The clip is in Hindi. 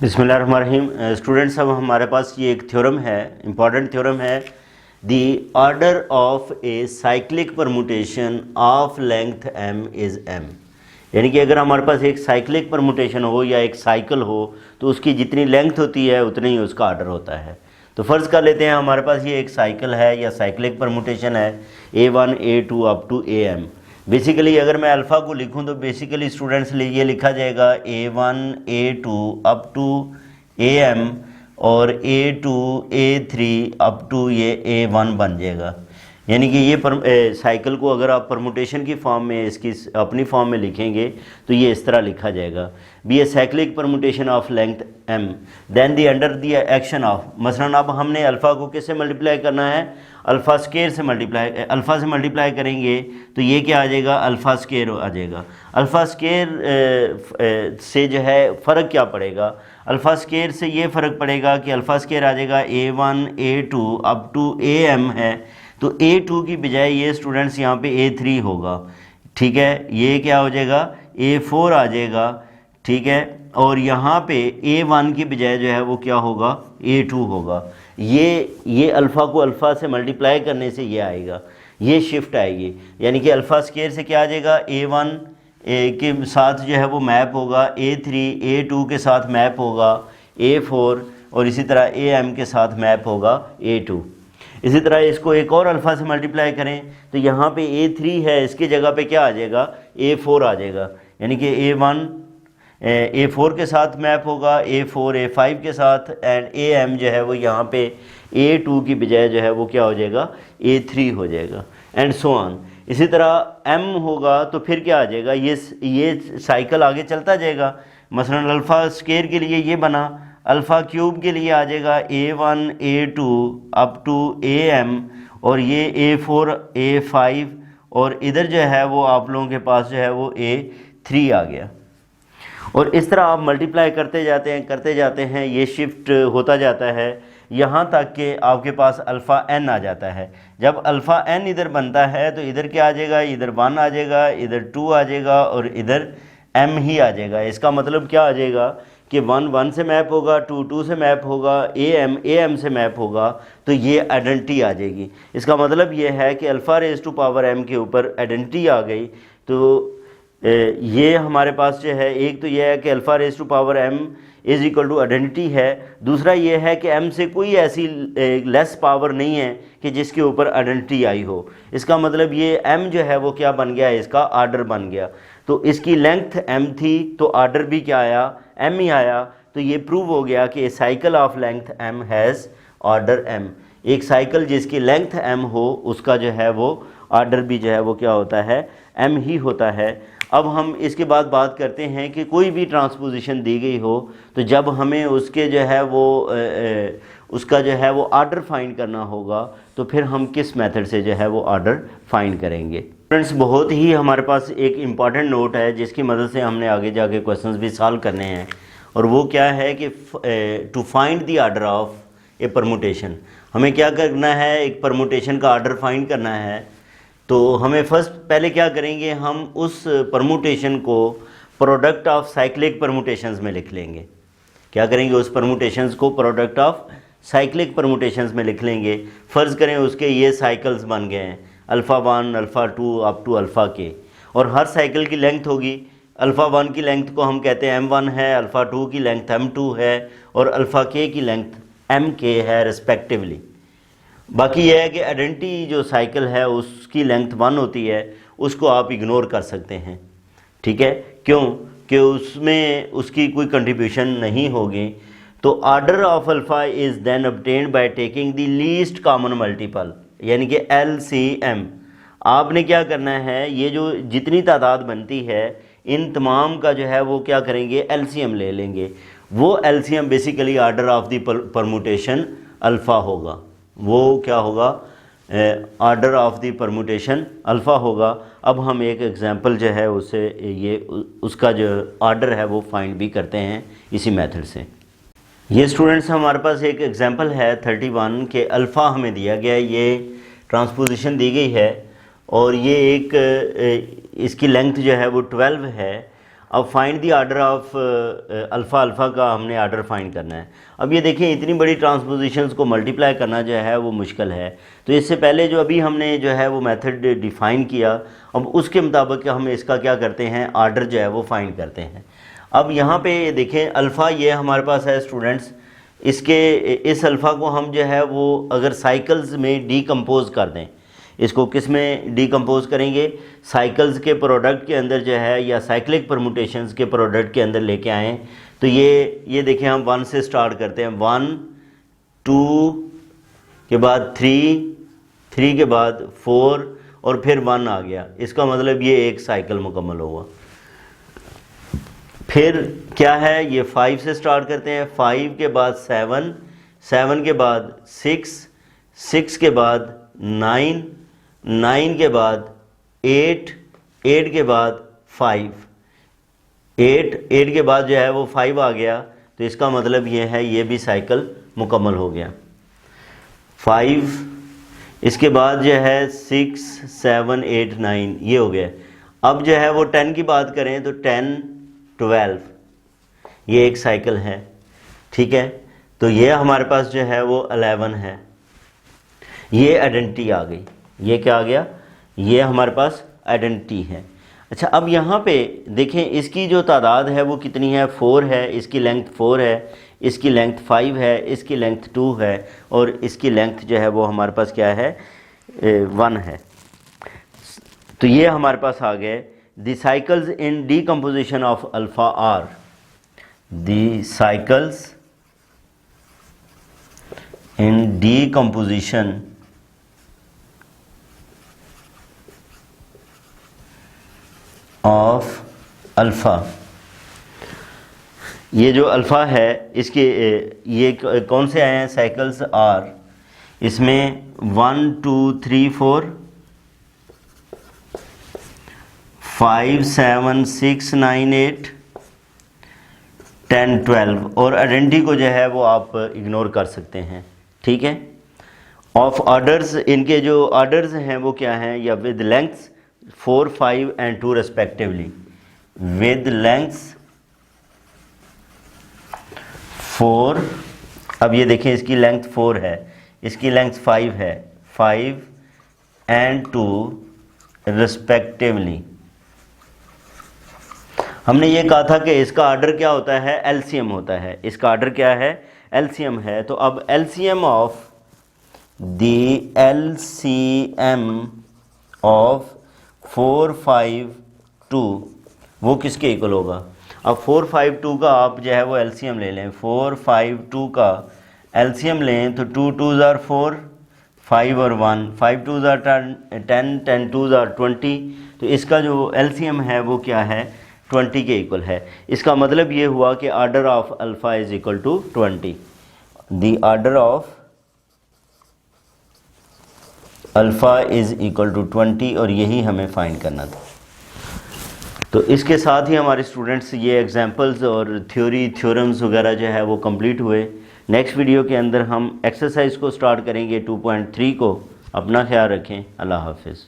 बिस्मिल्लाहिर्रहमानिर्रहीम। स्टूडेंट्स, अब हमारे पास ये एक थ्योरम है, इम्पॉर्टेंट थ्योरम है, the order of A cyclic permutation of length m is m। यानी कि अगर हमारे पास एक साइक्लिक परमुटेशन हो या एक साइकिल हो तो उसकी जितनी लेंथ होती है उतना ही उसका ऑर्डर होता है। तो फ़र्ज़ कर लेते हैं हमारे पास ये एक साइकिल है या साइक्लिक परमुटेशन है a1 a2 up to am। Basically अगर मैं अल्फ़ा को लिखूं तो बेसिकली स्टूडेंट्स लिए लिखा जाएगा a1 a2 up to am और a2 a3 अप टू ये a1 बन जाएगा। यानी कि ये साइकिल को अगर आप परमुटेशन की फॉर्म में इसकी अपनी फॉर्म में लिखेंगे तो ये इस तरह लिखा जाएगा, b a cyclic permutation of length m then the under the action of. मसलन अब हमने अल्फ़ा को किससे मल्टीप्लाई करना है, अल्फ़ा स्केयर से अल्फ़ा से मल्टीप्लाई करेंगे तो ये क्या आ जाएगा, अल्फ़ा स्केयर आ जाएगा। अल्फ़ा स्केयर से जो है फ़र्क क्या पड़ेगा, अल्फ़ा स्केयर से ये फ़र्क पड़ेगा कि अल्फ़ा स्केयर आ जाएगा a1 a2 up to am है, तो a2 की बजाय ये स्टूडेंट्स यहाँ पे a3 होगा, ठीक है। ये क्या हो जाएगा, a4 आ जाएगा, ठीक है। और यहाँ पे a1 की बजाय जो है वो क्या होगा, a2 होगा। ये अल्फ़ा को अल्फ़ा से मल्टीप्लाई करने से ये आएगा, ये शिफ्ट आएगी। यानी कि अल्फ़ा स्केयर से क्या आ जाएगा, a1 के साथ जो है वो मैप होगा, a3 a2 के साथ मैप होगा a4, और इसी तरह am के साथ मैप होगा a2। इसी तरह इसको एक और अल्फ़ा से मल्टीप्लाई करें तो यहाँ पे a3 है, इसकी जगह पे क्या आ जाएगा, a4 आ जाएगा। यानी कि a1 a4 के साथ मैप होगा, a4 a5 के साथ, एंड am जो है वो यहाँ पे a2 की बजाय जो है वो क्या हो जाएगा, a3 हो जाएगा, एंड सो ऑन। इसी तरह m होगा तो फिर क्या आ जाएगा, ये साइकिल आगे चलता जाएगा। मसलन अल्फ़ा स्केयर के लिए ये बना, अल्फ़ा क्यूब के लिए आ जाएगा a1 a2 up to am, और ये a4 a5, और इधर जो है वो आप लोगों के पास जो है वो a3 आ गया। और इस तरह आप मल्टीप्लाई करते जाते हैं, ये शिफ्ट होता जाता है यहाँ तक कि आपके पास अल्फ़ा n आ जाता है। जब अल्फ़ा n इधर बनता है तो इधर क्या आ जाएगा, इधर 1 आ जाएगा, इधर 2 आ जाएगा, और इधर m ही आ जाएगा। इसका मतलब क्या आ जाएगा कि 1 1 से मैप होगा, 2 2 से मैप होगा, am से मैप होगा, तो ये आइडेंटिटी आ जाएगी। इसका मतलब ये है कि alpha raise to power m के ऊपर आइडेंटिटी आ गई। तो ये हमारे पास जो है, एक तो ये है कि alpha raise to power m is equal to identity है, दूसरा ये है कि m से कोई ऐसी लेस पावर नहीं है कि जिसके ऊपर आइडेंटिटी आई हो। इसका मतलब ये m जो है वो क्या बन गया, इसका आर्डर बन गया। तो इसकी लेंथ m थी तो आर्डर भी क्या आया, m ही आया। तो ये प्रूव हो गया कि cycle of length m has order m। एक साइकिल जिसकी लेंथ m हो उसका जो है वो आर्डर भी जो है वो क्या होता है, m ही होता है। अब हम इसके बाद बात करते हैं कि कोई भी ट्रांसपोजिशन दी गई हो तो जब हमें उसके जो है वो उसका जो है वो आर्डर फाइंड करना होगा तो फिर हम किस मेथड से जो है वो आर्डर फाइंड करेंगे। फ्रेंड्स, बहुत ही हमारे पास एक इम्पॉर्टेंट नोट है जिसकी मदद से हमने आगे जाके क्वेश्चंस भी सॉल्व करने हैं, और वो क्या है कि to find the order of a permutation. हमें क्या करना है, एक परमुटेशन का आर्डर फाइंड करना है। तो हमें पहले क्या करेंगे, हम उस परमुटेशन को प्रोडक्ट ऑफ साइक्लिक परमुटेशंस में लिख लेंगे। क्या करेंगे, उस परमुटेशंस को प्रोडक्ट ऑफ साइक्लिक परमुटेशंस में लिख लेंगे। फ़र्ज़ करें उसके ये साइकिल्स बन गए हैं, alpha 1 alpha 2 up to alpha k, और हर साइकिल की लेंथ होगी। अल्फ़ा 1 की लेंथ को हम कहते हैं m1 है, अल्फ़ा 2 की लेंथ m2 है, और अल्फ़ा k की लेंथ mk है रिस्पेक्टिवली। बाकी यह है कि आइडेंटिटी जो साइकिल है उसकी लेंथ 1 होती है, उसको आप इग्नोर कर सकते हैं, ठीक है। क्यों कि उसमें उसकी कोई कंट्रीब्यूशन नहीं होगी। तो order of alpha is then obtained by taking the least common multiple, यानी कि LCM। आपने क्या करना है, ये जो जितनी तादाद बनती है इन तमाम का जो है वो क्या करेंगे, LCM ले लेंगे। वो LCM basically order of the permutation alpha होगा। वो क्या होगा, order of the permutation alpha होगा। अब हम एक एग्जांपल जो है उससे ये उसका जो आर्डर है वो फाइंड भी करते हैं इसी मेथड से। ये स्टूडेंट्स हमारे पास एक एग्जांपल है 31 के अल्फ़ा हमें दिया गया है, ये ट्रांसपोजिशन दी गई है, और ये एक इसकी लेंथ जो है वो 12 है। अब find the order of alpha, alpha का हमने आर्डर फाइंड करना है। अब ये देखें इतनी बड़ी ट्रांसपोजिशंस को मल्टीप्लाई करना जो है वो मुश्किल है, तो इससे पहले जो अभी हमने जो है वो मेथड डिफ़ाइन किया, अब उसके मुताबिक हम इसका क्या करते हैं, आर्डर जो है वो फाइंड करते हैं। अब यहाँ पे देखें अल्फ़ा ये हमारे पास है स्टूडेंट्स, इस अल्फ़ा को हम जो है वो अगर साइकिल्स में डीकम्पोज कर दें, इसको किस में डीकम्पोज करेंगे, साइकिल्स के प्रोडक्ट के अंदर जो है या साइक्लिक परमुटेशंस के प्रोडक्ट के अंदर लेके आएँ, तो ये देखें हम 1 से स्टार्ट करते हैं, 1 2 के बाद 3 के बाद 4 और फिर 1 आ गया, इसका मतलब ये एक साइकिल मुकम्मल हुआ। फिर क्या है, ये 5 से स्टार्ट करते हैं, 5 के बाद 7, 7 के बाद 6, 6 के बाद 9, 9 के बाद 8, 8 के बाद 5, 8 के बाद जो है वो 5 आ गया, तो इसका मतलब ये है ये भी साइकिल मुकम्मल हो गया। 5 इसके बाद जो है 6, 7, 8, 9 ये हो गया। अब जो है वो 10 की बात करें तो 10, 12 ये एक साइकिल है, ठीक है। तो ये हमारे पास जो है वो 11 है, ये आइडेंटिटी आ गई, ये क्या आ गया, ये हमारे पास आइडेंटिटी है। अच्छा अब यहाँ पे देखें इसकी जो तादाद है वो कितनी है, 4 है, इसकी लेंथ 4 है, इसकी लेंथ 5 है, इसकी लेंथ 2 है और इसकी लेंथ जो है वो हमारे पास क्या है, 1 है। तो ये हमारे पास आ गए the cycles in decomposition of alpha are, the cycles in decomposition of alpha. ये जो अल्फ़ा है इसके ये कौन से आए हैं, साइकिल्स आर, इसमें 1 2 3 4 5 7 6 9 8 10 12 और आइडेंटिटी को जो है वो आप इग्नोर कर सकते हैं, ठीक है। ऑफ ऑर्डर्स, इनके जो ऑर्डर्स हैं वो क्या हैं, या with lengths 4 5 and 2 respectively, with lengths 4, अब ये देखें इसकी लेंथ 4 है, इसकी लेंथ 5 है, 5 एंड 2 रिस्पेक्टिवली। हमने ये कहा था कि इसका आर्डर क्या होता है, एलसीएम होता है, इसका आर्डर क्या है, एलसीएम है। तो अब LCM of the LCM of 4 5 2 वो किसके इक्वल होगा। अब 4 5 2 का आप जो है वो एलसीएम ले लें, 4 5 2 का एलसीएम लें तो 2 2s are 4, 5 और 1, 5 2s are 10, 10 2s are 20, तो इसका जो एलसीएम है वो क्या है, 20 के इक्वल है। इसका मतलब ये हुआ कि order of alpha is equal to 20, the order of alpha is equal to 20 और यही हमें फाइंड करना था। तो इसके साथ ही हमारे स्टूडेंट्स ये एग्जांपल्स और थ्योरम्स वगैरह जो है वो कंप्लीट हुए। नेक्स्ट वीडियो के अंदर हम एक्सरसाइज को स्टार्ट करेंगे 2.3 को। अपना ख्याल रखें, अल्लाह हाफिज़।